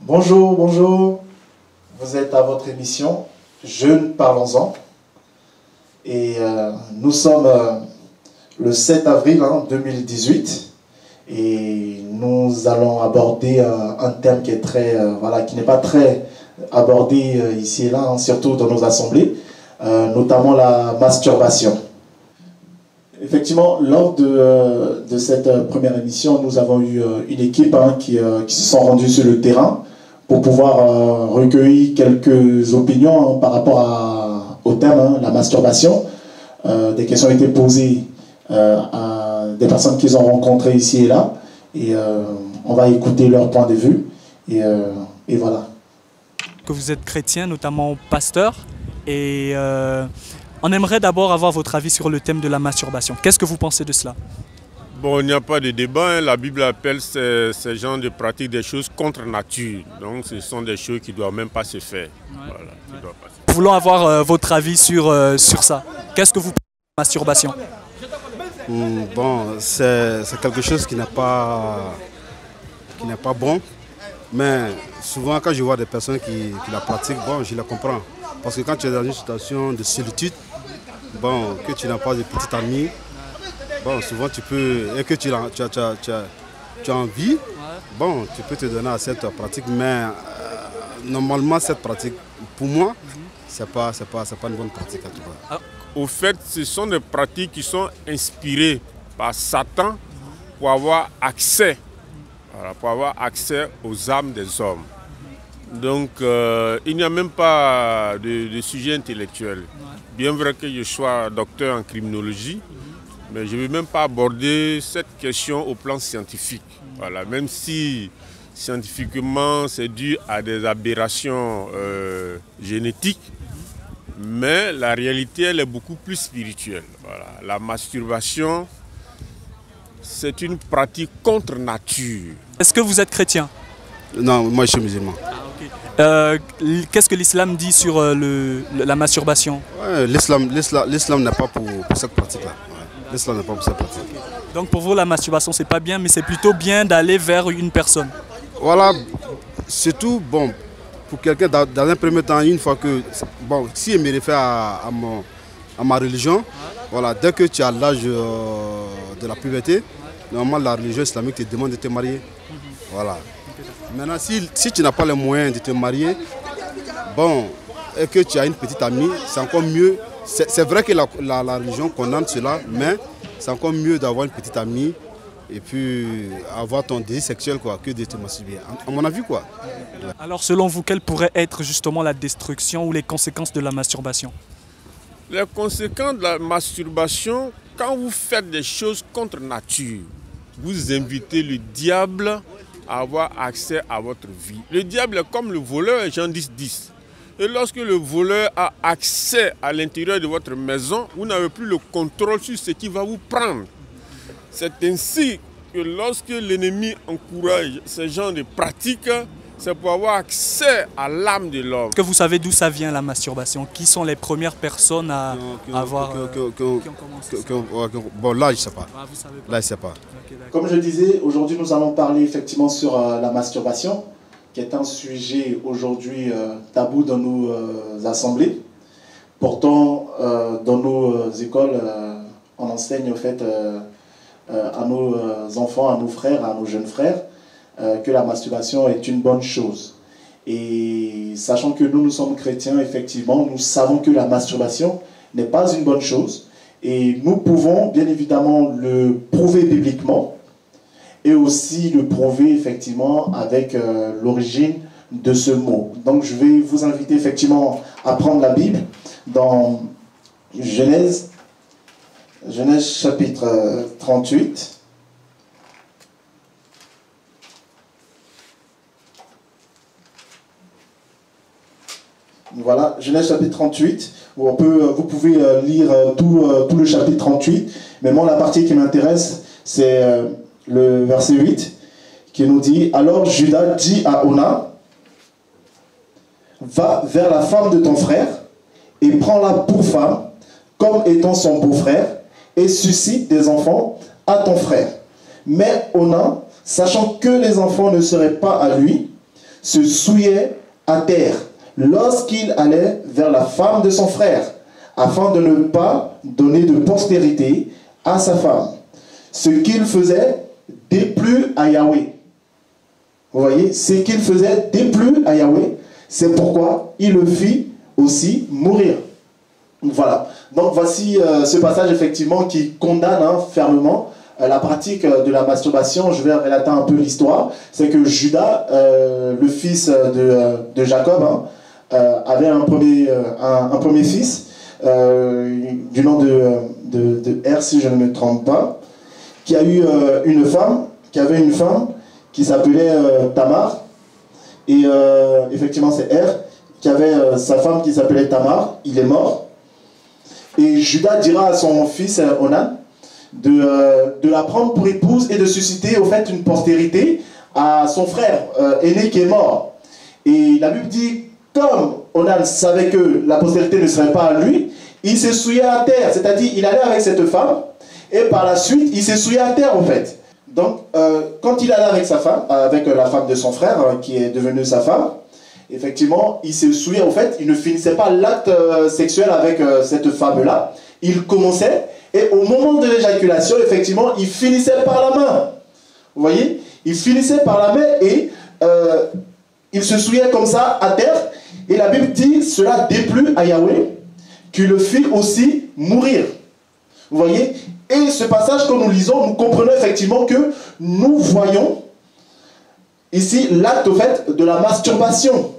Bonjour, bonjour. Vous êtes à votre émission Jeunes Parlons-en. Et nous sommes le 7 avril 2018. Et nous allons aborder un thème qui est qui n'est pas très abordé ici et là, surtout dans nos assemblées, notamment la masturbation. Effectivement, lors de cette première émission, nous avons eu une équipe qui se sont rendues sur le terrain pour pouvoir recueillir quelques opinions par rapport au thème, la masturbation. Des questions ont été posées à des personnes qu'ils ont rencontrées ici et là. Et on va écouter leur point de vue. Et voilà. Que vous êtes chrétien, notamment pasteur. Et on aimerait d'abord avoir votre avis sur le thème de la masturbation. Qu'est-ce que vous pensez de cela? Bon, il n'y a pas de débat. La Bible appelle ces genres de pratiques des choses contre nature. Donc, ce sont des choses qui ne doivent même pas se faire. Ouais. Voilà, Nous voulons avoir votre avis sur ça. Qu'est-ce que vous pensez de la masturbation? Bon, c'est quelque chose qui n'est pas bon. Mais souvent, quand je vois des personnes qui la pratiquent, bon, je la comprends. Parce que quand tu es dans une situation de solitude, bon, que tu n'as pas de petite amie, bon, souvent tu peux, et que tu as envie, bon, tu peux te donner à cette pratique. Mais normalement, cette pratique, pour moi, c'est pas une bonne pratique à tout cas. Au fait, ce sont des pratiques qui sont inspirées par Satan pour avoir accès, aux âmes des hommes. Donc, il n'y a même pas de sujet intellectuel. Bien vrai que je sois docteur en criminologie, mais je ne vais même pas aborder cette question au plan scientifique. Voilà, même si scientifiquement c'est dû à des aberrations génétiques, mais la réalité elle est beaucoup plus spirituelle. Voilà. La masturbation, c'est une pratique contre nature. Est-ce que vous êtes chrétien? Non, moi je suis musulman. Qu'est-ce que l'islam dit sur la masturbation? Ouais, l'islam n'est pas pour cette pratique-là. Ouais. L'islam n'est pas pour cette pratique. Donc pour vous, la masturbation, c'est pas bien, mais c'est plutôt bien d'aller vers une personne. Voilà, c'est tout. Bon, pour quelqu'un, dans un premier temps, une fois que... Bon, si je me réfère à ma religion, voilà, dès que tu as l'âge de la puberté, normalement la religion islamique te demande de te marier. Voilà. Maintenant, si tu n'as pas les moyens de te marier, bon, et que tu as une petite amie, c'est encore mieux. C'est vrai que la religion condamne cela, mais c'est encore mieux d'avoir une petite amie et puis avoir ton désir sexuel que de te masturber. À mon avis, quoi. Alors, selon vous, quelle pourrait être justement la destruction ou les conséquences de la masturbation? Les conséquences de la masturbation, quand vous faites des choses contre nature, vous invitez le diable à avoir accès à votre vie. Le diable est comme le voleur, Jean 10:10. Et lorsque le voleur a accès à l'intérieur de votre maison, vous n'avez plus le contrôle sur ce qui va vous prendre. C'est ainsi que lorsque l'ennemi encourage ce genre de pratiques, c'est pour avoir accès à l'âme de l'homme. Est-ce que vous savez d'où ça vient la masturbation? Qui sont les premières personnes à avoir qui ont commencé? Bon, là, je ne sais pas. Ah, vous savez pas. Là, je ne sais pas. Okay, Comme je disais, aujourd'hui nous allons parler effectivement sur la masturbation, qui est un sujet aujourd'hui tabou dans nos assemblées. Pourtant, dans nos écoles, on enseigne au fait à nos enfants, à nos frères, à nos jeunes frères, que la masturbation est une bonne chose. Et sachant que nous sommes chrétiens, effectivement, nous savons que la masturbation n'est pas une bonne chose. Et nous pouvons bien évidemment le prouver bibliquement et aussi le prouver effectivement avec l'origine de ce mot. Donc je vais vous inviter effectivement à prendre la Bible dans Genèse chapitre 38. Voilà, Genèse chapitre 38, où vous pouvez lire tout le chapitre 38, mais moi la partie qui m'intéresse, c'est le verset 8, qui nous dit « Alors Judas dit à Ona, va vers la femme de ton frère, et prends-la pour femme, comme étant son beau-frère, et suscite des enfants à ton frère. Mais Ona, sachant que les enfants ne seraient pas à lui, se souillait à terre lorsqu'il allait vers la femme de son frère, afin de ne pas donner de postérité à sa femme. Ce qu'il faisait déplut à Yahweh. Vous voyez, ce qu'il faisait déplut à Yahweh, c'est pourquoi il le fit aussi mourir. Voilà. Donc voici ce passage effectivement qui condamne fermement la pratique de la masturbation. Je vais relater un peu l'histoire. C'est que Judas, le fils de Jacob, avait un premier fils du nom de Er, si je ne me trompe pas, qui a eu une femme qui s'appelait Tamar. Et effectivement, c'est Er qui avait sa femme qui s'appelait Tamar. Il est mort. Et Judas dira à son fils Onan de la prendre pour épouse et de susciter au fait une postérité à son frère aîné qui est mort. Et la Bible dit, comme Onan savait que la postérité ne serait pas à lui, il s'est souillé à terre. C'est-à-dire, il allait avec cette femme et par la suite, il s'est souillé à terre en fait. Donc, quand il allait avec sa femme, avec la femme de son frère, qui est devenue sa femme, effectivement, il s'est souillé, en fait, il ne finissait pas l'acte sexuel avec cette femme-là. Il commençait, et au moment de l'éjaculation, effectivement, il finissait par la main. Vous voyez? Il finissait par la main et il se souillait comme ça à terre. Et la Bible dit, cela déplut à Yahweh, qui le fit aussi mourir. Vous voyez? Et ce passage que nous lisons, nous comprenons effectivement que nous voyons ici l'acte au fait de la masturbation.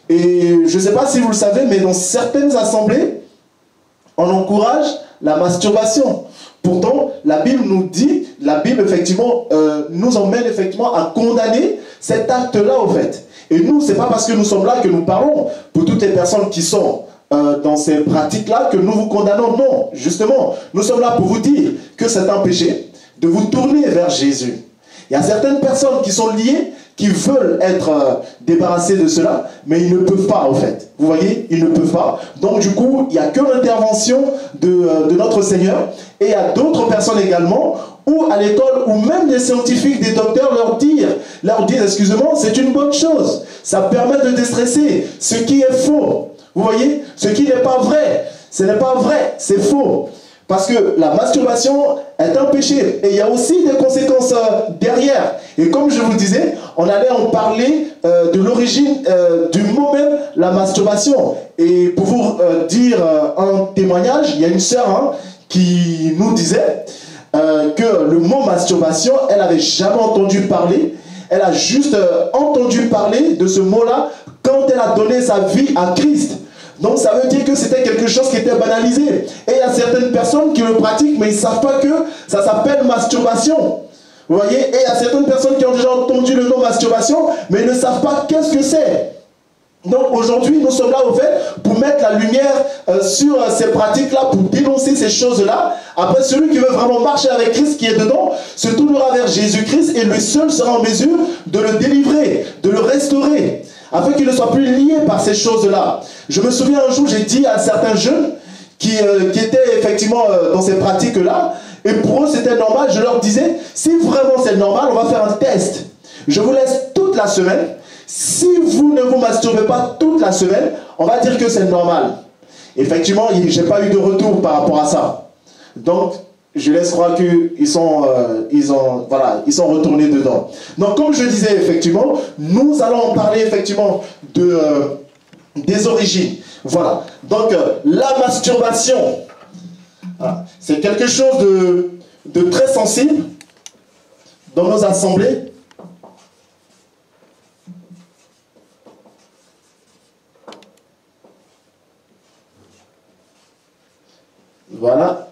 Et je ne sais pas si vous le savez, mais dans certaines assemblées, on encourage la masturbation. Pourtant, la Bible nous dit, la Bible effectivement nous emmène effectivement à condamner cet acte-là au fait. Et nous, ce n'est pas parce que nous sommes là que nous parlons pour toutes les personnes qui sont dans ces pratiques-là que nous vous condamnons. Non, justement, nous sommes là pour vous dire que c'est un péché de vous tourner vers Jésus. Il y a certaines personnes qui sont liées, qui veulent être débarrassés de cela, mais ils ne peuvent pas en fait. Vous voyez, ils ne peuvent pas. Donc du coup, il n'y a que l'intervention de notre Seigneur. Et il y a d'autres personnes également, ou à l'école, ou même des scientifiques, des docteurs leur disent, excusez-moi, c'est une bonne chose. Ça permet de déstresser ce qui est faux. Vous voyez, ce qui n'est pas vrai. Ce n'est pas vrai, c'est faux. Parce que la masturbation est un péché. Et il y a aussi des conséquences derrière. Et comme je vous disais, on allait en parler de l'origine du mot même, la masturbation. Et pour vous dire un témoignage, il y a une sœur qui nous disait que le mot masturbation, elle n'avait jamais entendu parler. Elle a juste entendu parler de ce mot-là quand elle a donné sa vie à Christ. Donc ça veut dire que c'était quelque chose qui était banalisé. Et il y a certaines personnes qui le pratiquent, mais ils ne savent pas que ça s'appelle masturbation. Vous voyez? Et il y a certaines personnes qui ont déjà entendu le nom masturbation, mais ils ne savent pas qu'est-ce que c'est. Donc aujourd'hui, nous sommes là au fait pour mettre la lumière sur ces pratiques-là, pour dénoncer ces choses-là. Après, celui qui veut vraiment marcher avec Christ, qui est dedans, se tournera vers Jésus-Christ et lui seul sera en mesure de le délivrer, de le restaurer, afin qu'il ne soit plus lié par ces choses-là. Je me souviens un jour, j'ai dit à certains jeunes qui étaient effectivement dans ces pratiques-là, et pour eux c'était normal, je leur disais, si vraiment c'est normal, on va faire un test. Je vous laisse toute la semaine. Si vous ne vous masturbez pas toute la semaine, on va dire que c'est normal. Effectivement, je n'ai pas eu de retour par rapport à ça. Donc, je laisse croire qu'ils sont, ils sont retournés dedans. Donc, comme je disais, effectivement, nous allons en parler effectivement des origines. Voilà. Donc, la masturbation, voilà, c'est quelque chose de très sensible dans nos assemblées. Voilà.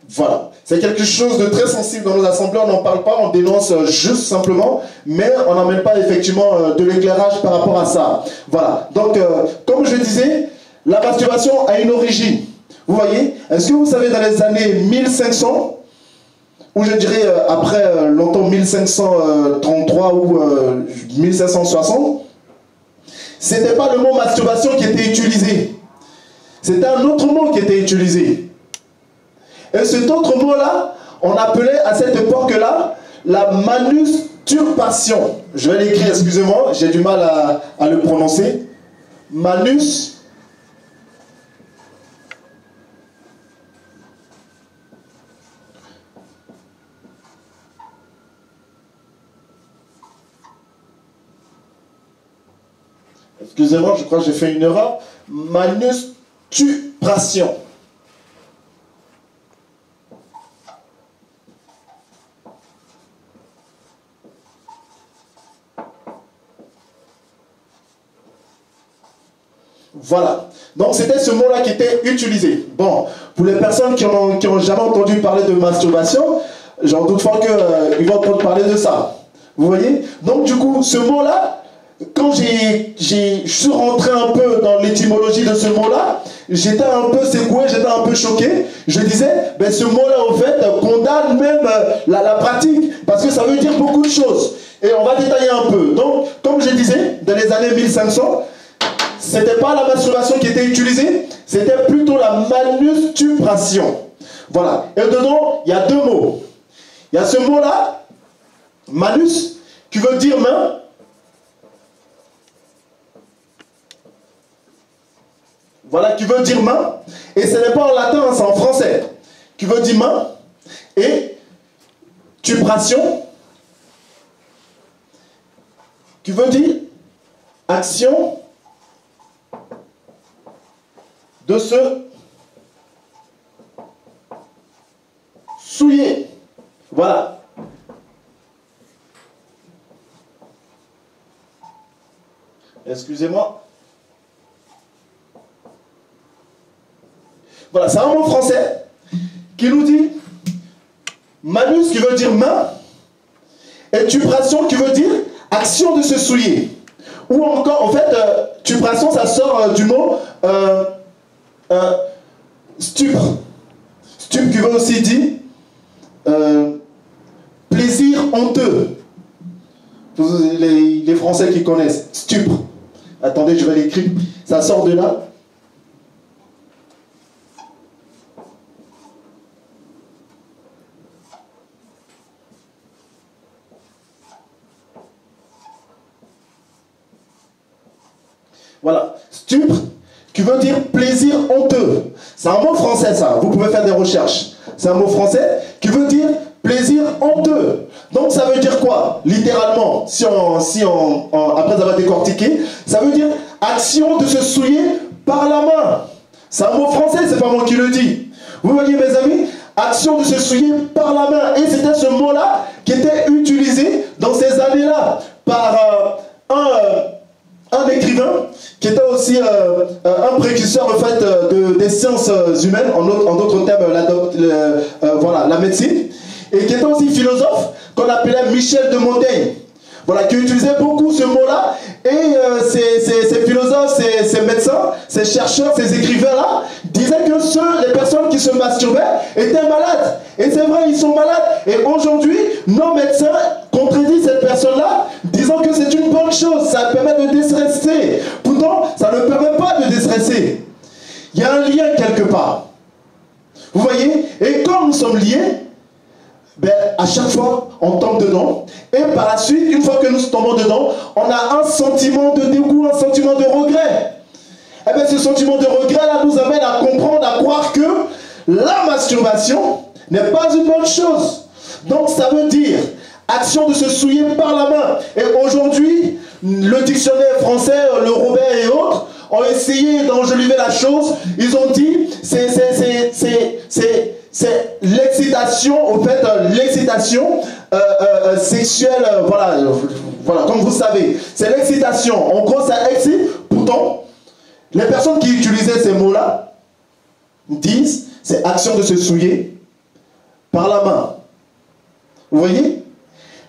Voilà. C'est quelque chose de très sensible dans nos assemblées. On n'en parle pas, on dénonce juste simplement, mais on n'amène pas effectivement de l'éclairage par rapport à ça. Voilà. Donc, comme je disais, la masturbation a une origine. Vous voyez? Est-ce que vous savez, dans les années 1500, ou je dirais après longtemps 1533 ou 1560, c'était pas le mot masturbation qui était utilisé. C'était un autre mot qui était utilisé. Et cet autre mot-là, on appelait à cette époque-là la manusturbation. Je vais l'écrire, excusez-moi, j'ai du mal à le prononcer. Manus. Excusez-moi, je crois que j'ai fait une erreur. Manusturbation. Voilà. Donc c'était ce mot-là qui était utilisé. Bon, pour les personnes qui ont jamais entendu parler de masturbation, j'en doute fort qu'ils vont entendre parler de ça. Vous voyez? Donc du coup, ce mot-là, quand je suis rentré un peu dans l'étymologie de ce mot-là, j'étais un peu secoué, j'étais un peu choqué. Je disais, ben, ce mot-là, en fait, condamne même la pratique, parce que ça veut dire beaucoup de choses. Et on va détailler un peu. Donc, comme je disais, dans les années 1500, c'était pas la masturbation qui était utilisée, c'était plutôt la manusturbation. Voilà. Et dedans, il y a deux mots. Il y a ce mot-là, manus, qui veut dire main. Voilà, qui veut dire main. Et ce n'est pas en latin, c'est en français. Qui veut dire main. Et tubration, qui veut dire action de se souiller. Voilà. Excusez-moi. Voilà, c'est un mot français qui nous dit manus qui veut dire main et tubration qui veut dire action de se souiller. Ou encore, en fait, tubration, ça sort du mot stupre. Stupre qui veut aussi dire plaisir honteux. Tous les Français qui connaissent, stupre. Attendez, je vais l'écrire. Ça sort de là. Voilà, stupre, qui veut dire plaisir honteux. C'est un mot français, ça. Vous pouvez faire des recherches. C'est un mot français qui veut dire plaisir honteux. Donc ça veut dire quoi? Littéralement, après avoir décortiqué, ça veut dire action de se souiller par la main. C'est un mot français, c'est pas moi qui le dis. Vous voyez mes amis, action de se souiller par la main. Et c'était ce mot-là qui était utilisé dans ces années-là par un écrivain qui était aussi un précurseur en fait, des sciences humaines, en d'autres termes la médecine, et qui était aussi philosophe, qu'on appelait Michel de Montaigne. Voilà, qui utilisait beaucoup ce mot-là, et ces philosophes, ces médecins, ces chercheurs, ces écrivains-là, disaient que les personnes qui se masturbaient étaient malades. Et c'est vrai, ils sont malades. Et aujourd'hui, nos médecins contredisent cette personne-là, disant que c'est une bonne chose, ça permet de déstresser. Pourtant, ça ne permet pas de déstresser. Il y a un lien quelque part. Vous voyez? Et comme nous sommes liés, ben, à chaque fois, on tombe dedans. Et par la suite, une fois que nous tombons dedans, on a un sentiment de dégoût, un sentiment de regret. Et bien, ce sentiment de regret-là nous amène à comprendre, à croire que la masturbation n'est pas une bonne chose. Donc, ça veut dire action de se souiller par la main. Et aujourd'hui, le dictionnaire français, le Robert et autres, ont essayé d'enjoliver la chose. Ils ont dit, c'est l'excitation, au fait, l'excitation sexuelle, voilà, comme vous savez. C'est l'excitation. En gros, ça excite. Pourtant, les personnes qui utilisaient ces mots-là disent, c'est action de se souiller par la main. Vous voyez?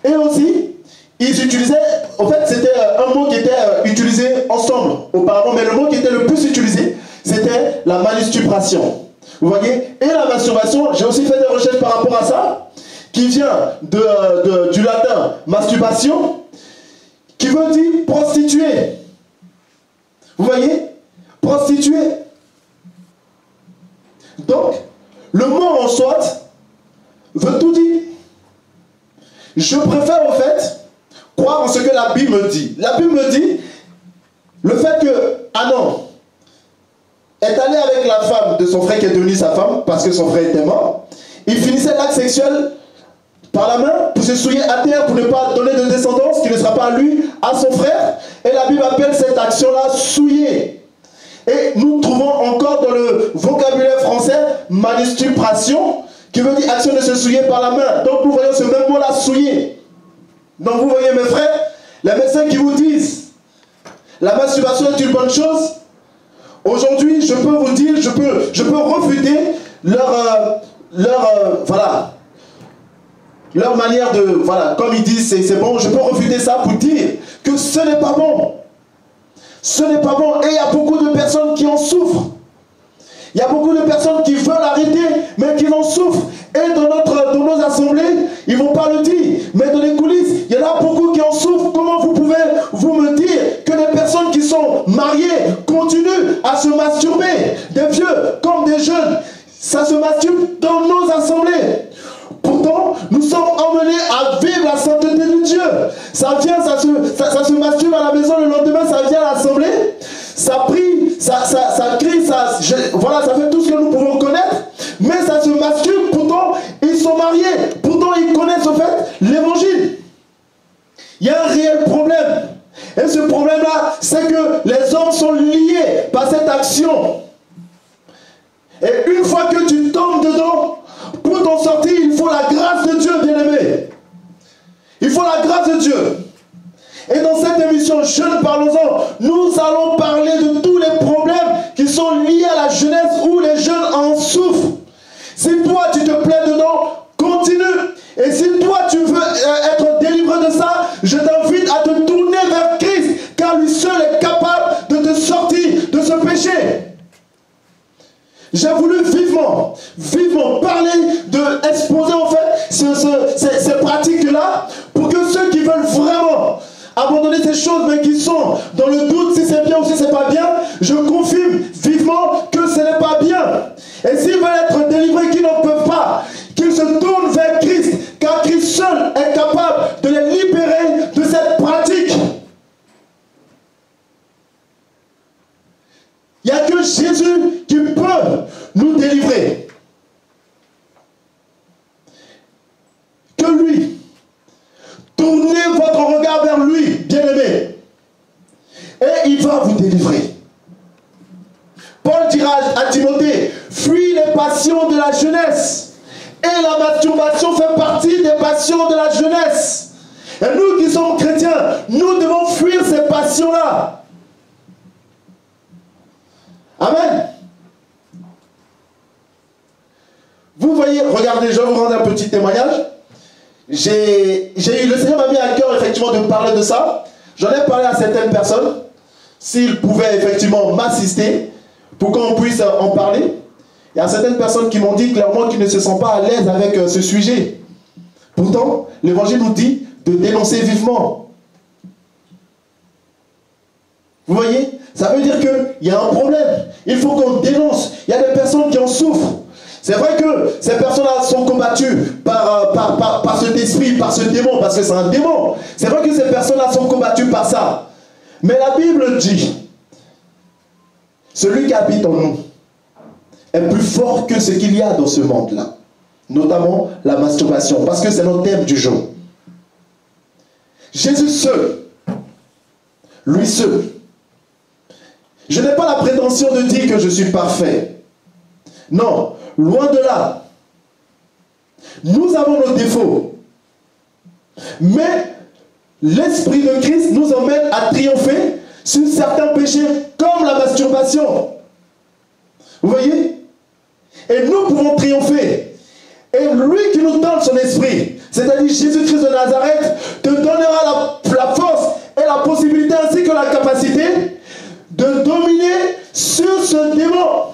Et aussi, ils utilisaient, en fait, c'était un mot qui était utilisé ensemble auparavant, mais le mot qui était le plus utilisé, c'était la manusturbation. Vous voyez? Et la masturbation, j'ai aussi fait des recherches par rapport à ça, qui vient du latin masturbation, qui veut dire prostituée. Vous voyez? Prostituée. Donc, le mot en soi veut tout je préfère au fait croire en ce que la Bible me dit. La Bible me dit le fait que Adam est allé avec la femme de son frère qui est devenue sa femme parce que son frère était mort. Il finissait l'acte sexuel par la main pour se souiller à terre pour ne pas donner de descendance qui ne sera pas à lui, à son frère. Et la Bible appelle cette action-là souiller. Et nous trouvons encore dans le vocabulaire français manustupration qui veut dire action de se souiller par la main. Donc nous voyons ce même mot-là, souiller. Donc vous voyez mes frères, les médecins qui vous disent la masturbation est une bonne chose. Aujourd'hui, je peux vous dire, je peux refuter leur manière de, voilà, comme ils disent, c'est bon, je peux refuter ça pour dire que ce n'est pas bon. Ce n'est pas bon. Et il y a beaucoup de personnes qui en souffrent. Il y a beaucoup de personnes qui veulent arrêter, mais qui en souffrent. Et dans nos assemblées, ils ne vont pas le dire. Mais dans les coulisses, il y en a beaucoup qui en souffrent. Comment vous pouvez vous me dire que des personnes qui sont mariées continuent à se masturber? Des vieux comme des jeunes, ça se masturbe dans nos assemblées. Pourtant, nous sommes emmenés à vivre la sainteté de Dieu. Ça vient, ça se masturbe à la maison, le lendemain, ça vient à l'assemblée. Ça prie, ça crie, voilà, ça fait tout ce que nous pouvons connaître. Mais ça se masturbe, pourtant, ils sont mariés. Pourtant, ils connaissent en fait l'évangile. Il y a un réel problème. Et ce problème-là, c'est que les hommes sont liés par cette action. Et une fois que tu tombes dedans, pour t'en sortir, il faut la grâce de Dieu, bien-aimé. Il faut la grâce de Dieu. Et dans cette émission Jeunes Parlons-en, nous allons parler de tous les problèmes qui sont liés à la jeunesse où les jeunes en souffrent. Si toi tu te plais dedans, continue. Et si toi tu veux être délivré de ça, je t'invite à te tourner vers Christ, car lui seul est capable de te sortir de ce péché. J'ai voulu vivement parler, exposer en fait ces pratiques-là, pour que ceux qui veulent vraiment abandonner ces choses, mais qui sont dans le doute si c'est bien ou si c'est pas bien, je confirme vivement que ce n'est pas bien. Et s'ils veulent être délivrés, qu'ils n'en peuvent pas, qu'ils se tournent vers Christ, car Christ seul est capable de les libérer de cette pratique. Il n'y a que Jésus qui peut nous délivrer. Que lui. Tournez votre regard vers lui, bien-aimé. Et il va vous délivrer. Paul dira à Timothée, fuis les passions de la jeunesse. Et la masturbation fait partie des passions de la jeunesse. Et nous qui sommes chrétiens, nous devons fuir ces passions-là. Amen. Vous voyez, regardez, je vais vous rendre un petit témoignage. Le Seigneur m'a mis à cœur effectivement de parler de ça. J'en ai parlé à certaines personnes, s'ils pouvaient effectivement m'assister pour qu'on puisse en parler. Il y a certaines personnes qui m'ont dit clairement qu'ils ne se sentent pas à l'aise avec ce sujet. Pourtant, l'évangile nous dit de dénoncer vivement. Vous voyez? Ça veut dire qu'il y a un problème. Il faut qu'on dénonce. Il y a des personnes qui en souffrent. C'est vrai que ces personnes-là sont combattues par cet esprit, par ce démon, parce que c'est un démon. C'est vrai que ces personnes-là sont combattues par ça. Mais la Bible dit, celui qui habite en nous est plus fort que ce qu'il y a dans ce monde-là. Notamment la masturbation, parce que c'est notre thème du jour. Jésus seul, lui seul. Je n'ai pas la prétention de dire que je suis parfait. Non, loin de là. Nous avons nos défauts. Mais l'Esprit de Christ nous emmène à triompher sur certains péchés comme la masturbation. Vous voyez? Et nous pouvons triompher. Et lui qui nous donne son esprit, c'est-à-dire Jésus-Christ de Nazareth, te donnera la force et la possibilité ainsi que la capacité de dominer sur ce démon,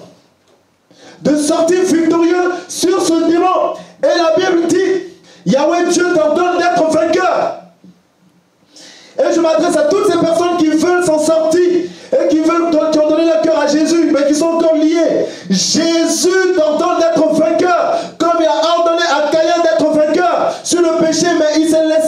de sortir victorieux sur ce démon. Et la Bible dit, Yahweh Dieu t'ordonne d'être vainqueur. Et je m'adresse à toutes ces personnes qui veulent s'en sortir et qui ont donné leur cœur à Jésus, mais qui sont encore liés. Jésus t'ordonne d'être vainqueur, comme il a ordonné à Caïn d'être vainqueur sur le péché, mais il s'est laissé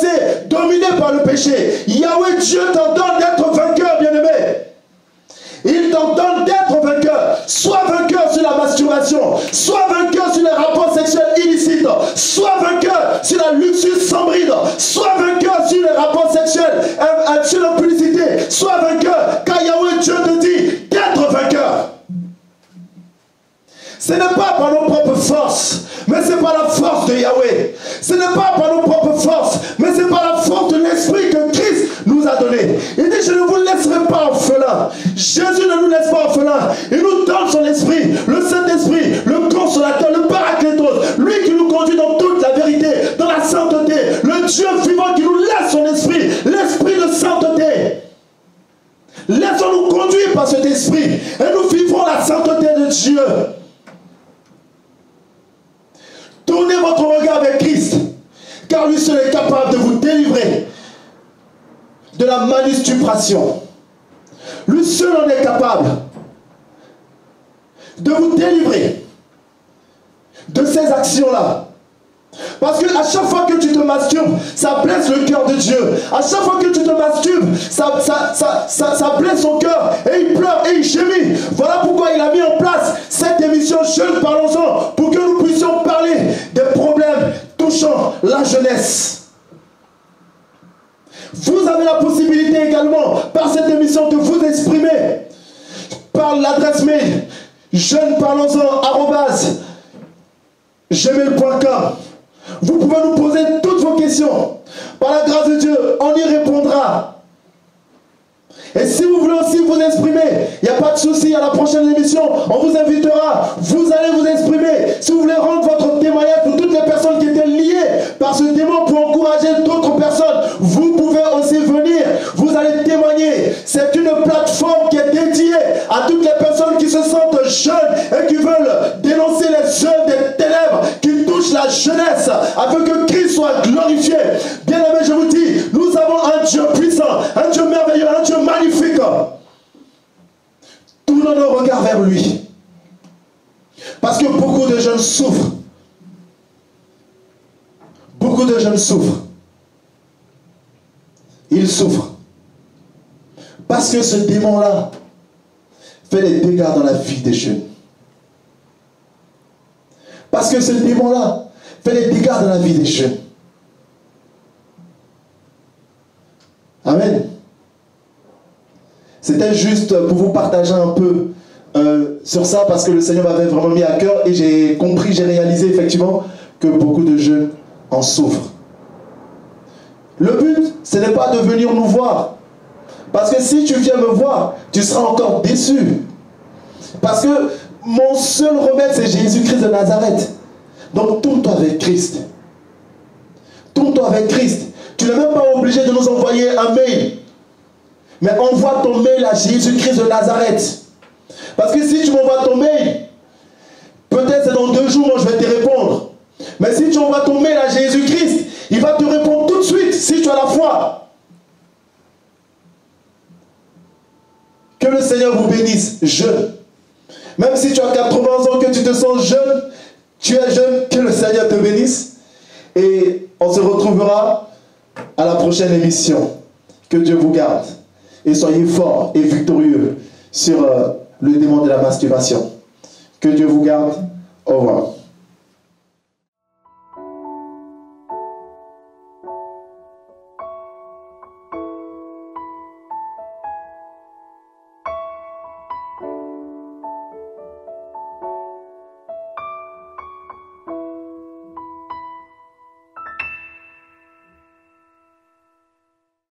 Il t'ordonne d'être vainqueur. Sois vainqueur sur la masturbation. Sois vainqueur sur les rapports sexuels illicites. Sois vainqueur sur la luxure sans bride. Sois vainqueur sur les rapports sexuels, sur la publicité. Sois vainqueur. Car Yahweh Dieu te dit d'être vainqueur. Ce n'est pas par nos propres forces, mais c'est par la force de Yahweh. Ce n'est pas par nos propres forces, mais c'est par la force de l'Esprit que Christ nous a donné. Il dit, je ne vous laisserai pas orphelins. Jésus ne nous laisse pas orphelins. Il nous donne son Esprit, le Saint-Esprit, le Consolateur, le Paraclétos, lui qui nous conduit dans toute la vérité, dans la sainteté, le Dieu vivant qui nous laisse son Esprit, l'Esprit de sainteté. Laissons-nous conduire par cet Esprit et nous vivrons la sainteté de Dieu. Tournez votre regard vers Christ, car lui seul est capable de vous délivrer de la manustupration. Lui seul en est capable de vous délivrer de ces actions-là. Parce que à chaque fois que tu te masturbes, ça blesse le cœur de Dieu. À chaque fois que tu te masturbes, ça blesse son cœur. Et il pleure et il gémit. Voilà pourquoi il a mis en place cette émission Jeunes Parlons-en, pour que nous puissions parler des problèmes touchant la jeunesse. Vous avez la possibilité également, par cette émission, de vous exprimer par l'adresse mail jeunesparlons-en@gmail.com. Vous pouvez nous poser toutes vos questions. Par la grâce de Dieu, on y répondra. Et si vous voulez aussi vous exprimer, il n'y a pas de souci, à la prochaine émission, on vous invitera. Vous allez vous exprimer. Si vous voulez rendre votre témoignage pour toutes les personnes qui étaient liées par ce démon pour encourager d'autres personnes, vous pouvez aussi venir. Vous allez témoigner. C'est une plateforme qui est dédiée à toutes les personnes qui se sentent jeunes et qui veulent dénoncer les œuvres des ténèbres qui touchent la jeunesse afin que Christ soit glorifié. Bien aimé, je vous dis, nous avons un Dieu puissant, un Dieu merveilleux, un Dieu magnifique. Tournons nos regards vers lui. Parce que beaucoup de jeunes souffrent. Beaucoup de jeunes souffrent. Ils souffrent. Parce que ce démon-là fait des dégâts dans la vie des jeunes. Parce que ce démon-là fait des dégâts dans la vie des jeunes. Amen. C'était juste pour vous partager un peu sur ça, parce que le Seigneur m'avait vraiment mis à cœur et j'ai compris, j'ai réalisé effectivement que beaucoup de jeunes en souffrent. Le but, ce n'est pas de venir nous voir. Parce que si tu viens me voir, tu seras encore déçu. Parce que mon seul remède, c'est Jésus-Christ de Nazareth. Donc tourne-toi avec Christ. Tourne-toi avec Christ. Tu n'es même pas obligé de nous envoyer un mail. Mais envoie ton mail à Jésus-Christ de Nazareth. Parce que si tu m'envoies ton mail, peut-être c'est dans 2 jours, moi je vais te répondre. Mais si tu envoies ton mail à Jésus-Christ, il va te répondre tout de suite, si tu as la foi. Que le Seigneur vous bénisse, jeune. Même si tu as 80 ans, que tu te sens jeune, tu es jeune, que le Seigneur te bénisse. Et on se retrouvera à la prochaine émission. Que Dieu vous garde. Et soyez forts et victorieux sur le démon de la masturbation. Que Dieu vous garde. Au revoir.